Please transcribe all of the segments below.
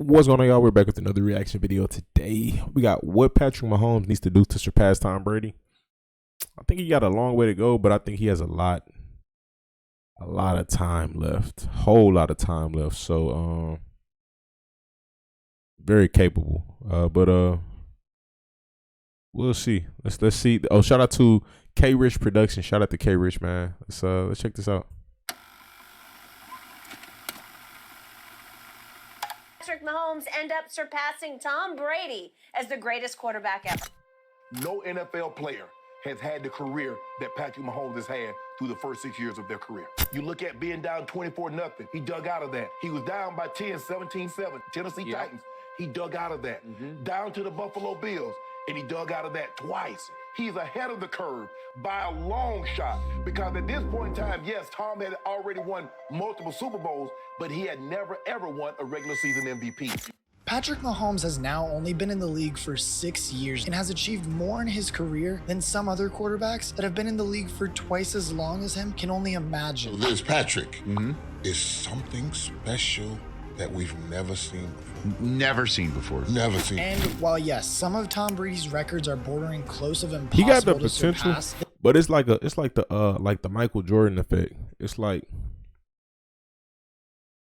What's going on, y'all? We're back with another reaction video today. We got what Patrick Mahomes needs to do to surpass Tom Brady. I think he got a long way to go, but I think he has a lot of time left. Whole lot of time left. So very capable. But we'll see. Let's see. Oh, shout out to K Rich Production. Shout out to K Rich, man. Let's check this out. Patrick Mahomes end up surpassing Tom Brady as the greatest quarterback ever. No NFL player has had the career that Patrick Mahomes has had through the first 6 years of their career. You look at being down 24-0. He dug out of that. He was down by 10, 17-7. Tennessee Titans. He dug out of that. Down to the Buffalo Bills, and he dug out of that twice. He's ahead of the curve by a long shot because at this point in time, yes, Tom had already won multiple Super Bowls, but he had never, ever won a regular season MVP. Patrick Mahomes has now only been in the league for 6 years and has achieved more in his career than some other quarterbacks that have been in the league for twice as long as him can only imagine. This Patrick is something special that we've never seen before. Never seen before. Never seen. And while yes, some of Tom Brady's records are bordering close of impossible He got the to potential, surpass, but it's like the Michael Jordan effect. It's like,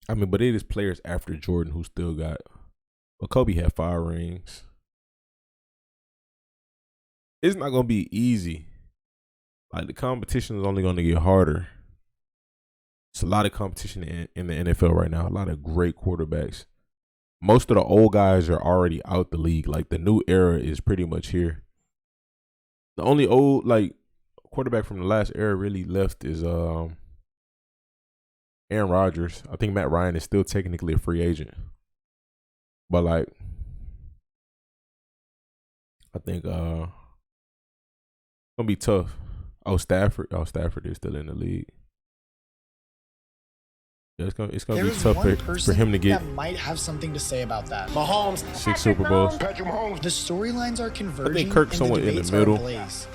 I mean, but it is players after Jordan who still got. But Kobe had 5 rings. It's not gonna be easy. Like, the competition is only gonna get harder. It's a lot of competition in the NFL right now. A lot of great quarterbacks. Most of the old guys are already out the league. Like, the new era is pretty much here. The only old quarterback from the last era really left is Aaron Rodgers. I think Matt Ryan is still technically a free agent. But I think it's gonna be tough. Stafford is still in the league. Yeah, it's gonna be tough for him to get. That might have something to say about that. Mahomes, 6 Super Bowls. Patrick Mahomes. The storylines are converging. I think Kirk's somewhat in the middle.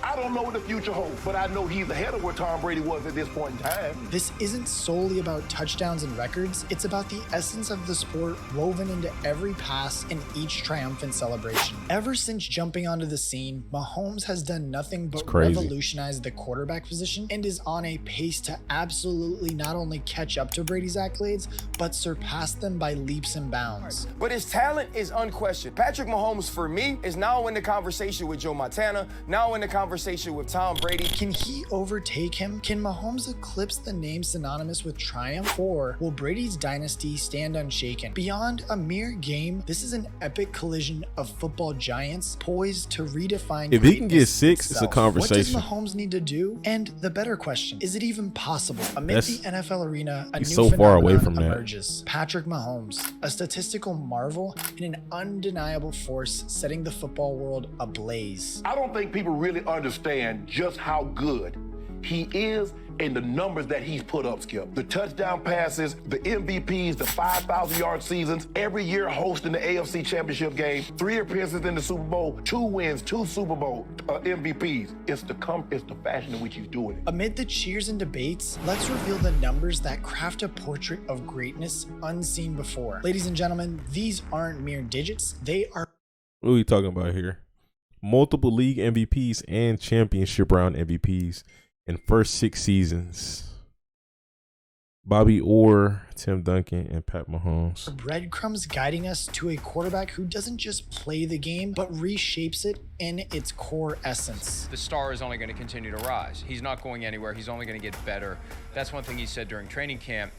I don't know what the future holds, but I know he's ahead of where Tom Brady was at this point in time. This isn't solely about touchdowns and records. It's about the essence of the sport woven into every pass and each triumphant celebration. Ever since jumping onto the scene, Mahomes has done nothing but revolutionize the quarterback position and is on a pace to absolutely not only catch up to Brady's accolades, but surpass them by leaps and bounds. But his talent is unquestioned. Patrick Mahomes, for me, is now in the conversation with Joe Montana, now in the conversation with Tom Brady. Can he overtake him? Can Mahomes eclipse the name synonymous with triumph? Or will Brady's dynasty stand unshaken? Beyond a mere game, this is an epic collision of football giants poised to redefine If he can get 6, itself. it's a conversation. What does Mahomes need to do? And the better question, is it even possible? Amid the NFL arena, a new so far away from that. emerges. Patrick Mahomes, a statistical marvel and an undeniable force setting the football world ablaze. I don't think people really understand just how good he is and the numbers that he's put up, Skip. The touchdown passes, the MVPs, the 5,000-yard seasons, every year hosting the AFC Championship game, 3 appearances in the Super Bowl, 2 wins, 2 Super Bowl MVPs. It's the fashion in which he's doing it. Amid the cheers and debates, let's reveal the numbers that craft a portrait of greatness unseen before. Ladies and gentlemen, these aren't mere digits. They are... What are we talking about here? Multiple league MVPs and championship round MVPs in first 6 seasons. Bobby Orr, Tim Duncan, and Pat Mahomes. Breadcrumbs guiding us to a quarterback who doesn't just play the game, but reshapes it in its core essence. The star is only going to continue to rise. He's not going anywhere. He's only going to get better. That's one thing he said during training camp.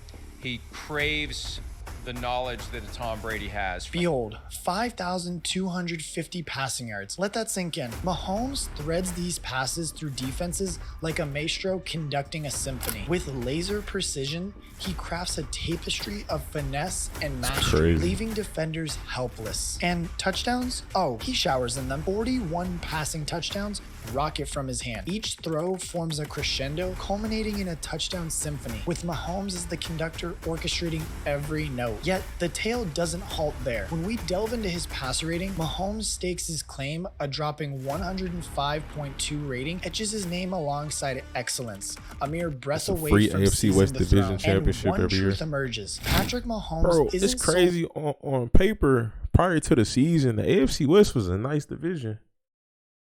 He craves the knowledge that a Tom Brady has. Behold, 5,250 passing yards. Let that sink in. Mahomes threads these passes through defenses like a maestro conducting a symphony. With laser precision, he crafts a tapestry of finesse and mastery, leaving defenders helpless. And touchdowns? Oh, he showers in them. 41 passing touchdowns, rocket from his hand. Each throw forms a crescendo, culminating in a touchdown symphony, with Mahomes as the conductor orchestrating every note. Yet, the tale doesn't halt there. When we delve into his passer rating, Mahomes stakes his claim. A dropping 105.2 rating etches his name alongside excellence, a mere breath away free from AFC West Division championship and one every year. truth emerges. Patrick Mahomes Bro, isn't it's crazy. On paper, prior to the season, the AFC West was a nice division,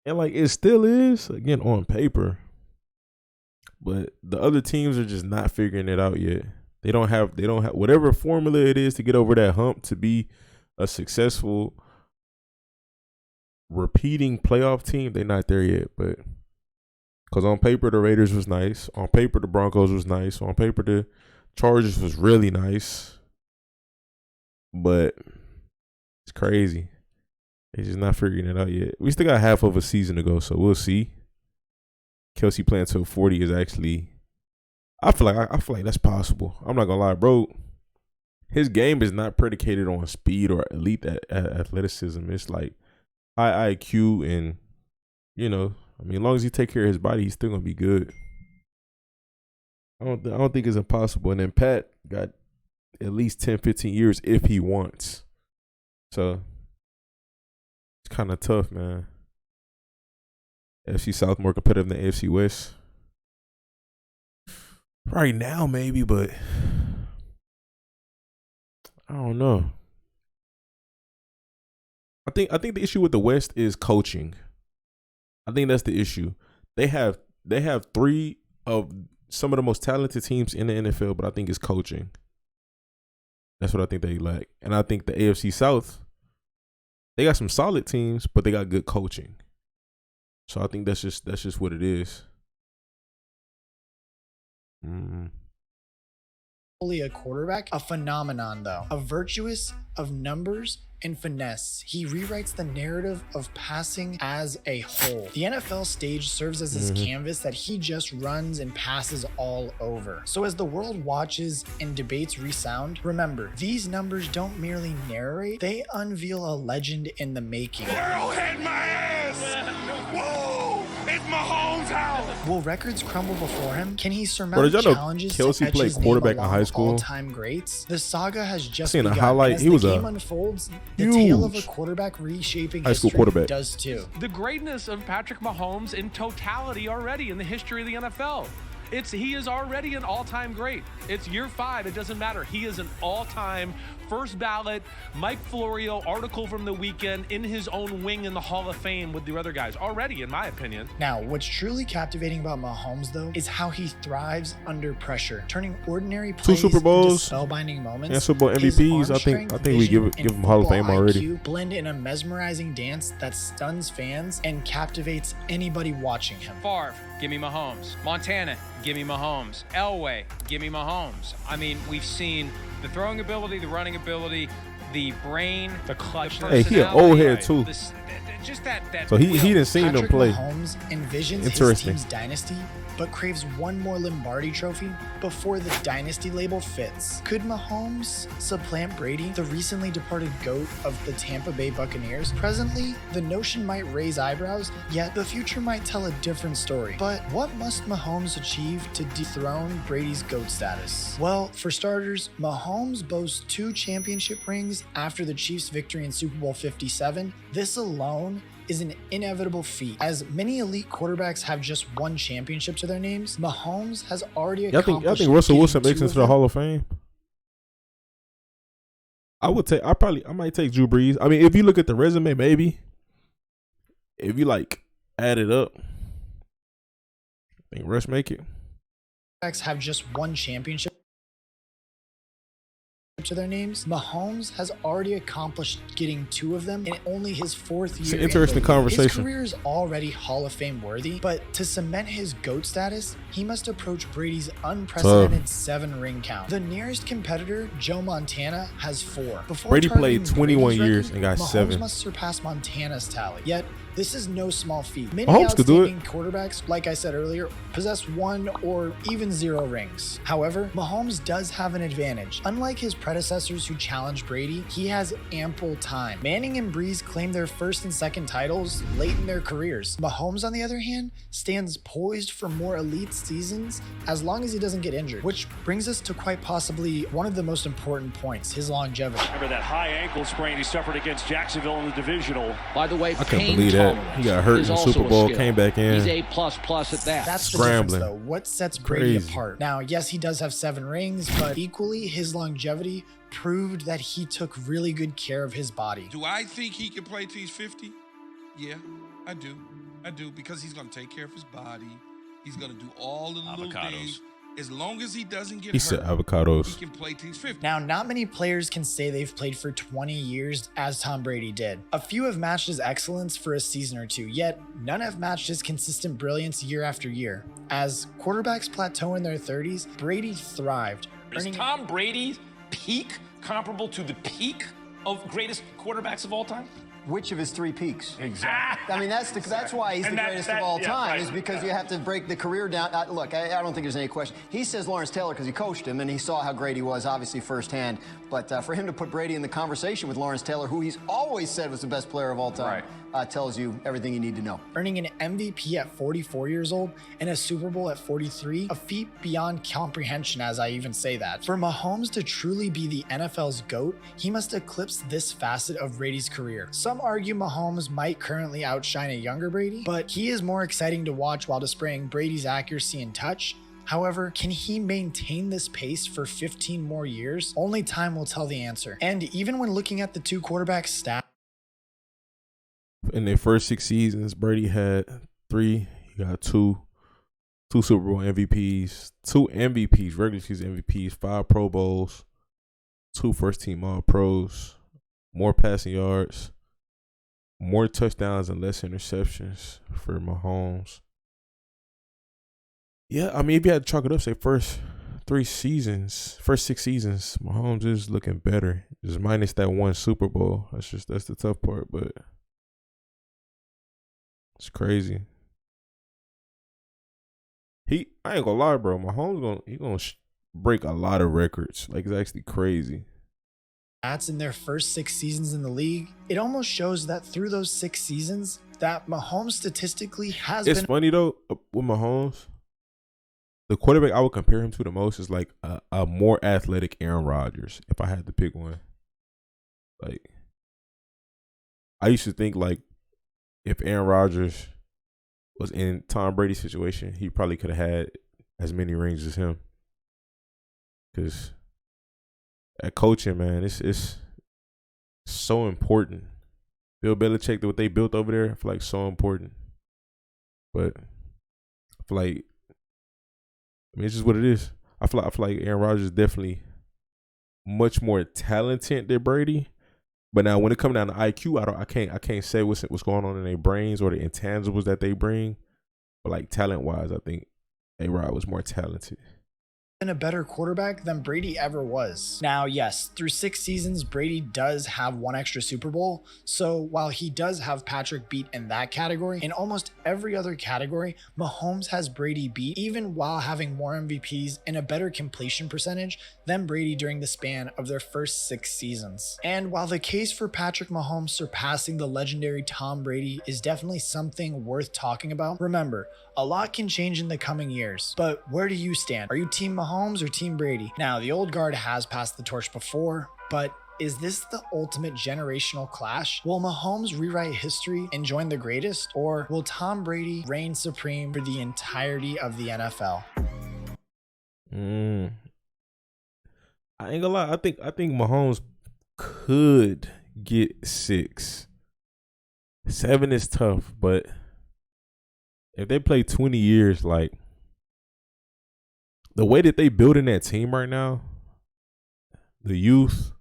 and like it still is. Again, on paper, but the other teams are just not figuring it out yet. They don't have whatever formula it is to get over that hump to be a successful repeating playoff team. They're not there yet, but because on paper the Raiders was nice, on paper the Broncos was nice, on paper the Chargers was really nice, but it's crazy. They're just not figuring it out yet. We still got half of a season to go, so we'll see. Kelsey playing till 40 is actually, I feel like that's possible. I'm not gonna lie, bro. His game is not predicated on speed or elite athleticism. It's like high IQ, and as long as he take care of his body, he's still gonna be good. I don't think it's impossible. And then Pat got at least 10, 15 years if he wants. So it's kind of tough, man. AFC South more competitive than AFC West. Right now, maybe, but I don't know. I think the issue with the West is coaching. I think that's the issue. They have three of some of the most talented teams in the NFL, but I think it's coaching. That's what I think they lack. And I think the AFC South, they got some solid teams, but they got good coaching. So I think that's just what it is. Only a quarterback, a phenomenon though, a virtuous of numbers and finesse. He rewrites the narrative of passing as a whole. The NFL stage serves as his canvas that he just runs and passes all over. So as the world watches and debates resound, remember, these numbers don't merely narrate, they unveil a legend in the making. Arrowhead my ass! Whoa! It's Mahomes' house! Will records crumble before him? Can he Bro, surmount did y'all know challenges Kelsey to etch played his name quarterback in along high with school? all-time greats? The saga has just seen a begun. highlight. And as He was the a game unfolds, the tale of a huge quarterback reshaping high school history quarterback. does too. The greatness of Patrick Mahomes in totality already in the history of the NFL. He is already an all-time great. It's year 5. It doesn't matter. He is an all-time first ballot Mike Florio article from the weekend in his own wing in the Hall of Fame with the other guys already, in my opinion. Now, what's truly captivating about Mahomes, though, is how he thrives under pressure, turning ordinary plays Super Bowls into spellbinding moments. and Super Bowl His MVPs. arm I think strength, we vision, give and him Hall of Fame football already. IQ blend in a mesmerizing dance that stuns fans and captivates anybody watching him. Favre, give me Mahomes. Montana, give me Mahomes. Elway, give me Mahomes. I mean, we've seen the throwing ability, the running ability, the brain, the clutch. Hey, he an old head too. Just that. So he didn't see them Patrick play. Mahomes envisions his Interesting. team's dynasty, but craves one more Lombardi trophy before the dynasty label fits. Could Mahomes supplant Brady, the recently departed GOAT of the Tampa Bay Buccaneers? Presently, the notion might raise eyebrows, yet the future might tell a different story. But what must Mahomes achieve to dethrone Brady's GOAT status? Well, for starters, Mahomes boasts 2 championship rings after the Chiefs' victory in Super Bowl 57. This alone is an inevitable feat. As many elite quarterbacks have just one championship to their names, Mahomes has already accomplished. I think Russell Wilson getting makes 2 it of to the them. Hall of Fame. I might take Drew Brees. I mean, if you look at the resume, maybe. If you add it up, I think Russ make it. Quarterbacks have just one championship to their names. Mahomes has already accomplished getting 2 of them in only his 4th year. It's an in interesting the league. conversation. His career is already Hall of Fame worthy, but to cement his GOAT status, he must approach Brady's unprecedented 7-ring count. The nearest competitor, Joe Montana, has 4. Before Brady targeting played 21 Brady's years record, and got Mahomes 7. must surpass Montana's tally. Yet, This is no small feat. Many Mahomes could do it. outstanding quarterbacks, like I said earlier, possess 1 or even 0 rings. However, Mahomes does have an advantage. Unlike his predecessors who challenged Brady, he has ample time. Manning and Breeze claimed their first and second titles late in their careers. Mahomes, on the other hand, stands poised for more elite seasons as long as he doesn't get injured, which brings us to quite possibly one of the most important points, his longevity. Remember that high ankle sprain he suffered against Jacksonville in the divisional. By the way, I can't believe that. He got hurt in the Super Bowl, came back in. He's A++ at that. That's the Scrambling. difference, though. What sets Brady apart? Now, yes, he does have 7 rings, but equally, his longevity proved that he took really good care of his body. Do I think he can play till he's 50? Yeah, I do. I do, because he's going to take care of his body. He's going to do all the little things. As long as he doesn't get hurt, said avocados. He can play till he's 50. Now, not many players can say they've played for 20 years as Tom Brady did. A few have matched his excellence for a season or 2, yet none have matched his consistent brilliance year after year. As quarterbacks plateau in their 30s, Brady thrived. Is Tom Brady's peak comparable to the peak of greatest quarterbacks of all time? Which of his 3 peaks? Exactly. I mean, that's why he's the greatest of all time, is because you have to break the career down. Look, I don't think there's any question. He says Lawrence Taylor because he coached him and he saw how great he was, obviously, firsthand. But for him to put Brady in the conversation with Lawrence Taylor, who he's always said was the best player of all time, tells you everything you need to know. Earning an MVP at 44 years old and a Super Bowl at 43, a feat beyond comprehension, as I even say that. For Mahomes to truly be the NFL's GOAT, he must eclipse this facet of Brady's career. Some argue Mahomes might currently outshine a younger Brady, but he is more exciting to watch while displaying Brady's accuracy and touch. However, can he maintain this pace for 15 more years? Only time will tell the answer. And even when looking at the 2 quarterbacks' stats, in their first 6 seasons, Brady had 3. He got 2 Super Bowl MVPs, 2 MVPs, regular season MVPs, 5 Pro Bowls, 2 first-team All-Pros, more passing yards, more touchdowns and less interceptions for Mahomes. Yeah, I mean, if you had to chalk it up, say first 6 seasons, Mahomes is looking better. Just minus that 1 Super Bowl. That's the tough part, but it's crazy. I ain't gonna lie, bro. Mahomes gonna break a lot of records. Like, it's actually crazy. in their first 6 seasons in the league, it almost shows that through those 6 seasons, that Mahomes statistically has It's been. funny though with Mahomes. The quarterback I would compare him to the most is like a more athletic Aaron Rodgers, if I had to pick one. Like, I used to think like if Aaron Rodgers was in Tom Brady's situation, he probably could have had as many rings as him. Because at coaching, man, it's so important. Bill Belichick, what they built over there, I feel like so important. But I feel like, I mean, it's just what it is. I feel like Aaron Rodgers is definitely much more talented than Brady. But now, when it comes down to IQ, I can't say what's going on in their brains or the intangibles that they bring. But like talent wise, I think A-Rod was more talented. Been a better quarterback than Brady ever was. Now, yes, through 6 seasons, Brady does have 1 extra Super Bowl. So while he does have Patrick beat in that category, in almost every other category, Mahomes has Brady beat, even while having more MVPs and a better completion percentage than Brady during the span of their first 6 seasons. And while the case for Patrick Mahomes surpassing the legendary Tom Brady is definitely something worth talking about, remember, a lot can change in the coming years. But where do you stand? Are you Team Mahomes or Team Brady? Now, the old guard has passed the torch before, but is this the ultimate generational clash? Will Mahomes rewrite history and join the greatest? Or will Tom Brady reign supreme for the entirety of the NFL? I ain't gonna lie. I think Mahomes could get 6. 7 is tough, but if they play 20 years, like the way that they building that team right now, the youth,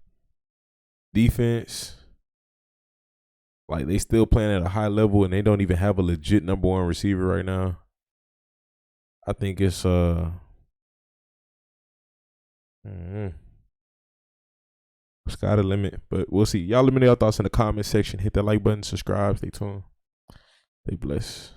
defense, like they still playing at a high level and they don't even have a legit number 1 receiver right now. I think it's sky the limit, but we'll see. Y'all let me know your thoughts in the comment section. Hit that like button, subscribe, stay tuned. They bless.